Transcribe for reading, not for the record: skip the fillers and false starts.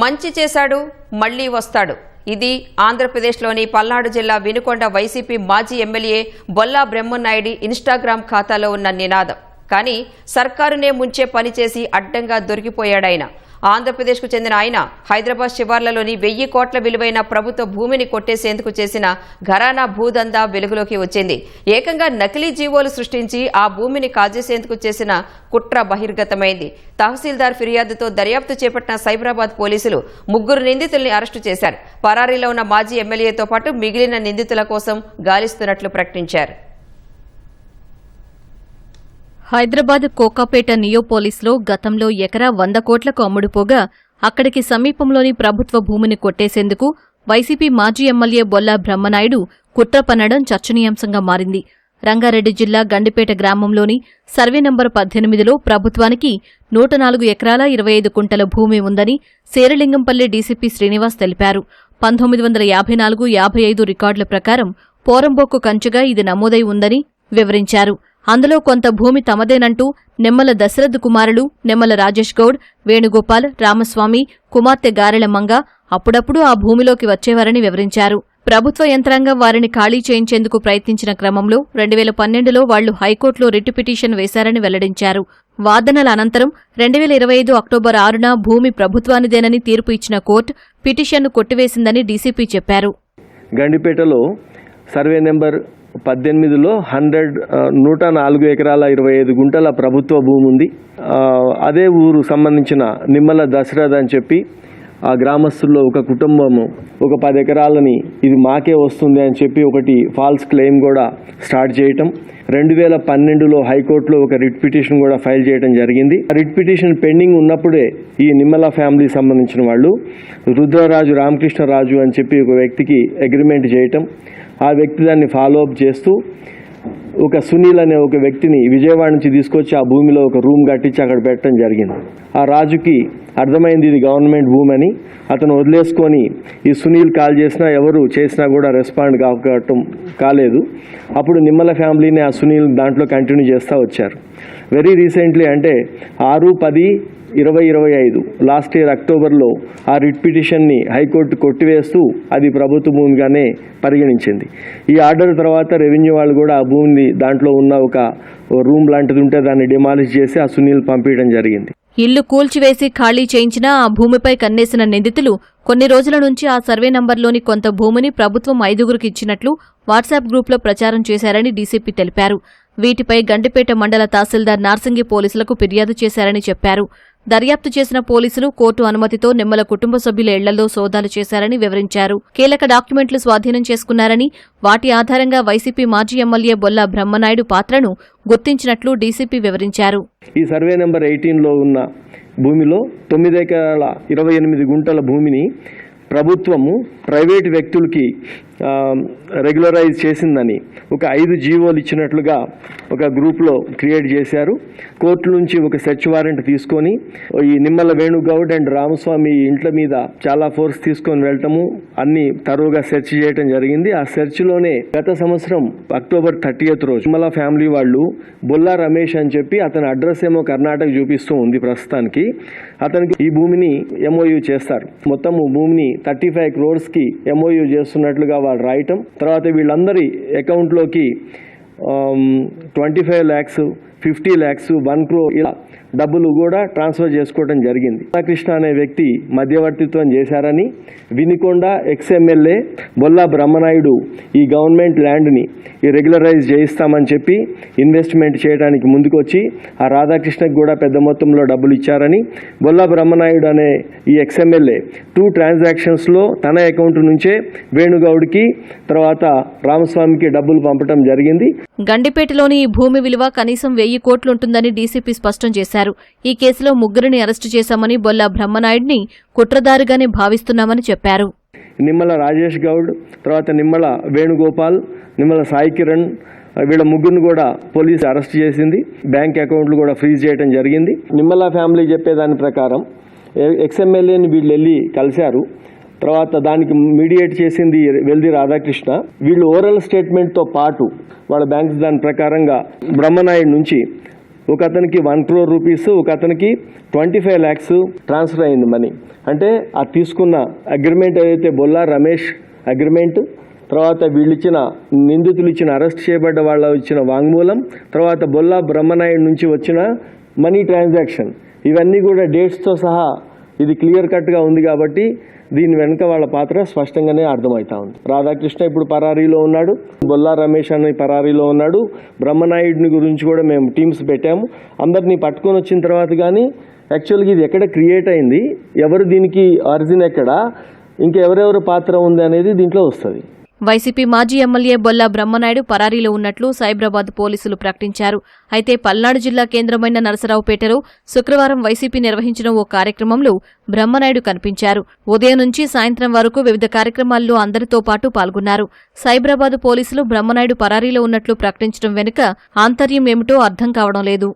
మంచి చేశాడు మళ్లీ వస్తాడు. ఇది ఆంధ్రప్రదేశ్లోని పల్నాడు జిల్లా వినుకొండ వైసీపీ మాజీ ఎమ్మెల్యే బొల్లా బ్రహ్మనాయుడి ఇన్స్టాగ్రామ్ ఖాతాలో ఉన్న నినాదం. కానీ సర్కారునే ముంచే పనిచేసి అడ్డంగా దొరికిపోయాడాయన. ఆంధ్రప్రదేశ్కు చెందిన ఆయన హైదరాబాద్ శివార్లలోని 1000 కోట్ల విలువైన ప్రభుత్వ భూమిని కొట్టేసేందుకు చేసిన ఘరానా భూదందా వెలుగులోకి వచ్చింది. ఏకంగా నకిలీ జీవోలు సృష్టించి ఆ భూమిని కాజేసేందుకు చేసిన కుట్ర బహిర్గతమైంది. తహసీల్దార్ ఫిర్యాదుతో దర్యాప్తు చేపట్టిన సైబరాబాద్ పోలీసులు 3 నిందితుల్ని అరెస్టు చేశారు. పరారీలో ఉన్న మాజీ ఎమ్మెల్యేతో పాటు మిగిలిన నిందితుల కోసం గాలిస్తున్నట్లు ప్రకటించారు. హైదరాబాద్ కోకాపేట నియోపోలిస్లో గతంలో ఎకరా 100 కోట్లకు అమ్ముడుపోగా అక్కడికి సమీపంలోని ప్రభుత్వ భూమిని కొట్టేసేందుకు వైసీపీ మాజీ ఎమ్మెల్యే బొల్లా బ్రహ్మనాయుడు కుట్ర పన్నడం చర్చనీయాంశంగా మారింది. రంగారెడ్డి జిల్లా గండిపేట గ్రామంలోని సర్వే నంబర్ 18లో ప్రభుత్వానికి 104 ఎకరాల 25 కుంటల భూమి ఉందని శేరలింగంపల్లి డీసీపీ శ్రీనివాస్ తెలిపారు. 1954-55 రికార్డుల ప్రకారం పోరంబోకు కంచుగా ఇది నమోదై ఉందని వివరించారు. అందులో కొంత భూమి తమదేనంటూ నిమ్మల దశరథ్ కుమారులు నిమ్మల రాజేష్ గౌడ్, వేణుగోపాల్, రామస్వామి, కుమార్తె గారెల మంగ అప్పుడప్పుడు ఆ భూమిలోకి వచ్చేవారని వివరించారు. ప్రభుత్వ యంత్రాంగం వారిని ఖాళీ చేయించేందుకు ప్రయత్నించిన క్రమంలో 2012లో వాళ్లు హైకోర్టులో రిట్ పిటిషన్ వేశారని వెల్లడించారు. వాదనల అనంతరం 2025 అక్టోబర్ 6న భూమి ప్రభుత్వానిదేనని తీర్పు ఇచ్చిన కోర్టు పిటిషన్ను కొట్టివేసిందని డీసీపీ చెప్పారు. గండిపేటలో సర్వే నెంబర్ 18లో 104 ఎకరాల 25 గుంటల ప్రభుత్వ భూమి ఉంది. అదే ఊరు సంబంధించిన నిమ్మల దశరథ్ అని చెప్పి ఆ గ్రామస్తుల్లో ఒక కుటుంబము ఒక 10 ఎకరాలని ఇది మాకే వస్తుంది అని చెప్పి ఒకటి ఫాల్స్ క్లెయిమ్ కూడా స్టార్ట్ చేయటం. 2012లో హైకోర్టులో ఒక రిట్ పిటిషన్ కూడా ఫైల్ చేయడం జరిగింది. రిట్ పిటిషన్ పెండింగ్ ఉన్నప్పుడే ఈ నిమ్మల ఫ్యామిలీ సంబంధించిన వాళ్ళు రుద్రరాజు రామకృష్ణరాజు అని చెప్పి ఒక వ్యక్తికి అగ్రిమెంట్ చేయటం, ఆ వ్యక్తి దాన్ని ఫాలో అప్ చేస్తూ ఒక సునీల్ అనే ఒక వ్యక్తిని విజయవాడ నుంచి తీసుకొచ్చి ఆ భూమిలో ఒక రూమ్ కట్టించి అక్కడ పెట్టడం జరిగింది. ఆ రాజుకి అర్థమైంది ఇది గవర్నమెంట్ భూమి అని. అతను వదిలేసుకొని ఈ సునీల్ కాల్ చేసినా ఎవరు చేసినా కూడా రెస్పాండ్ కాలేదు. అప్పుడు నిమ్మల ఫ్యామిలీని ఆ సునీల్ దాంట్లో కంటిన్యూ చేస్తూ వచ్చారు. వెరీ రీసెంట్లీ అంటే 6/10/2025 లాస్ట్ ఇయర్ అక్టోబర్లో ఆ రిట్ పిటిషన్ని హైకోర్టు కొట్టివేస్తూ అది ప్రభుత్వ భూమిగానే పరిగణించింది. ఈ ఆర్డర్ తర్వాత రెవెన్యూ వాళ్ళు కూడా ఆ భూమిని దాంట్లో ఉన్న ఒక రూమ్ లాంటిది ఉంటే దాన్ని డిమాలిష్ చేసి ఆ సునీల్ పంపించడం జరిగింది. ఇల్లు కూల్చివేసి ఖాళీ చేయించినా ఆ భూమిపై కన్నేసిన నిందితులు కొన్ని రోజుల నుంచి ఆ సర్వే నంబర్లోని కొంత భూమిని ప్రభుత్వం 5గురికి ఇచ్చినట్లు వాట్సాప్ గ్రూప్లో ప్రచారం చేశారని డీసీపీ తెలిపారు. వీటిపై గండిపేట మండల తహసీల్దార్ నార్సింగి పోలీసులకు ఫిర్యాదు చేశారని చెప్పారు. దర్యాప్తు చేసిన పోలీసులు కోర్టు అనుమతితో నిమ్మల కుటుంబ సభ్యుల ఇళ్లలో సోదాలు చేశారని వివరించారు. కీలక డాక్యుమెంట్లు స్వాధీనం చేసుకున్నారని, వాటి ఆధారంగా వైసీపీ మాజీ ఎమ్మెల్యే బొల్లా బ్రహ్మనాయుడు పాత్రను గుర్తించినట్లు డీసీపీ వివరించారు. ఈ సర్వే నెంబర్ 18లో ఉన్న భూమిలో 9 ఎకరాల 28 గుంటల భూమిని ప్రభుత్వము ప్రైవేటు వ్యక్తులకి రెగ్యులరైజ్ చేసిందని ఒక 5 జీవోలు ఇచ్చినట్లుగా ఒక గ్రూప్లో క్రియేట్ చేశారు. కోర్టు నుంచి ఒక సెర్చ్ వారెంట్ తీసుకొని ఈ నిమ్మల వేణుగౌడ్ అండ్ రామస్వామి ఇంట్ల మీద చాలా ఫోర్స్ తీసుకొని వెళ్ళటము, అన్ని తరువుగా సెర్చ్ చేయడం జరిగింది. ఆ సెర్చ్లోనే గత సంవత్సరం అక్టోబర్ 30th రోజు నిమ్మల ఫ్యామిలీ వాళ్ళు బొల్లా రమేష్ అని చెప్పి అతని అడ్రస్ ఏమో కర్ణాటక చూపిస్తూ ఉంది ప్రస్తుతానికి. అతనికి ఈ భూమిని MOU చేస్తారు. మొత్తము భూమిని 35 crores MOU చేస్తున్నట్లుగా వాళ్ళు రాయటం. తర్వాత వీళ్ళందరి అకౌంట్లోకి 25 lakhs, 50 lakhs, 1 crore ఇలా డబ్బులు కూడా ట్రాన్స్ఫర్ చేసుకోవడం జరిగింది. కృష్ణ అనే వ్యక్తి మధ్యవర్తిత్వం చేశారని వినుకొండ ఎక్స్ఎమ్మెల్యే బొల్లా బ్రహ్మనాయుడు ఈ గవర్నమెంట్ ల్యాండ్ని రెగ్యులరైజ్ చేయిస్తామని చెప్పి ఇన్వెస్ట్మెంట్ చేయడానికి ముందుకొచ్చి ఆ రాధాకృష్ణకి కూడా పెద్ద మొత్తంలో డబ్బులు ఇచ్చారని బొల్లా బ్రహ్మనాయుడు అనే ఈ ఎక్స్ఎమ్మెల్యే 2 transactionsలో తన అకౌంట్ నుంచే వేణుగౌడ్కి తర్వాత రామస్వామికి డబ్బులు పంపడం జరిగింది. గండిపేటలోని ఈ భూమి విలువ కనీసం 1000 కోట్లుంటుందని డీసీపీ స్పష్టం చేశారు. ఈ కేసులో 3 అరెస్టు చేశామని బొల్లా బ్రహ్మనాయుడిని కుట్రదారుగానే భావిస్తున్నామని చెప్పారు. నిమ్మల రాజేష్ గౌడ్, తర్వాత నిమ్మల వేణుగోపాల్, నిమ్మల సాయి కిరణ్ వీళ్ళ 3 కూడా పోలీసు అరెస్ట్ చేసింది. బ్యాంక్ అకౌంట్లు కూడా ఫ్రీజ్ చేయడం జరిగింది. నిమ్మల ఫ్యామిలీ చెప్పేదాని ప్రకారం ఎక్స్ఎమ్మెల్యేని వీళ్ళు వెళ్ళి కలిశారు. తర్వాత దానికి మీడియేట్ చేసింది వెల్ది రాధాకృష్ణ. వీళ్ళు ఓరల్ స్టేట్మెంట్తో పాటు వాళ్ళ బ్యాంక్స్ దాని ప్రకారంగా బ్రహ్మనాయుడు నుంచి ఒక అతనికి 1 crore రూపీస్, ఒక అతనికి 25 lakhs ట్రాన్స్ఫర్ అయింది మనీ. అంటే ఆ తీసుకున్న అగ్రిమెంట్ ఏదైతే బొల్లా రమేష్ అగ్రిమెంట్, తర్వాత వీళ్ళు ఇచ్చిన నిందితులు ఇచ్చిన అరెస్ట్ చేయబడ్డ వాళ్ళ ఇచ్చిన వాంగ్మూలం, తర్వాత బొల్లా బ్రహ్మనాయుడు నుంచి వచ్చిన మనీ ట్రాన్సాక్షన్, ఇవన్నీ కూడా డేట్స్తో సహా ఇది క్లియర్ కట్గా ఉంది. కాబట్టి దీని వెనుక వాళ్ళ పాత్ర స్పష్టంగానే అర్థమవుతా ఉంది. రాధాకృష్ణ ఇప్పుడు పరారీలో ఉన్నాడు, బొల్లా రమేష్ అని పరారీలో ఉన్నాడు. బ్రహ్మనాయుడిని గురించి కూడా మేము టీమ్స్ పెట్టాము. అందరినీ పట్టుకొని వచ్చిన తర్వాత కానీ యాక్చువల్గా ఇది ఎక్కడ క్రియేట్ అయింది, ఎవరు దీనికి ఆరిజిన్ ఎక్కడ, ఇంకా ఎవరెవరు పాత్ర ఉంది అనేది దీంట్లో వస్తుంది. వైసీపీ మాజీ ఎమ్మెల్యే బొల్లా బ్రహ్మనాయుడు పరారీలో ఉన్నట్లు సైబరాబాద్ పోలీసులు ప్రకటించారు. అయితే పల్నాడు జిల్లా కేంద్రమైన నరసరావుపేటలో శుక్రవారం వైసీపీ నిర్వహించిన ఓ కార్యక్రమంలో బ్రహ్మనాయుడు కనిపించారు. ఉదయం నుంచి సాయంత్రం వరకు వివిధ కార్యక్రమాల్లో అందరితో పాటు పాల్గొన్నారు. సైబరాబాద్ పోలీసులు బ్రహ్మనాయుడు పరారీలో ఉన్నట్లు ప్రకటించడం వెనుక ఆంతర్యం ఏమిటో అర్థం కావడం లేదు.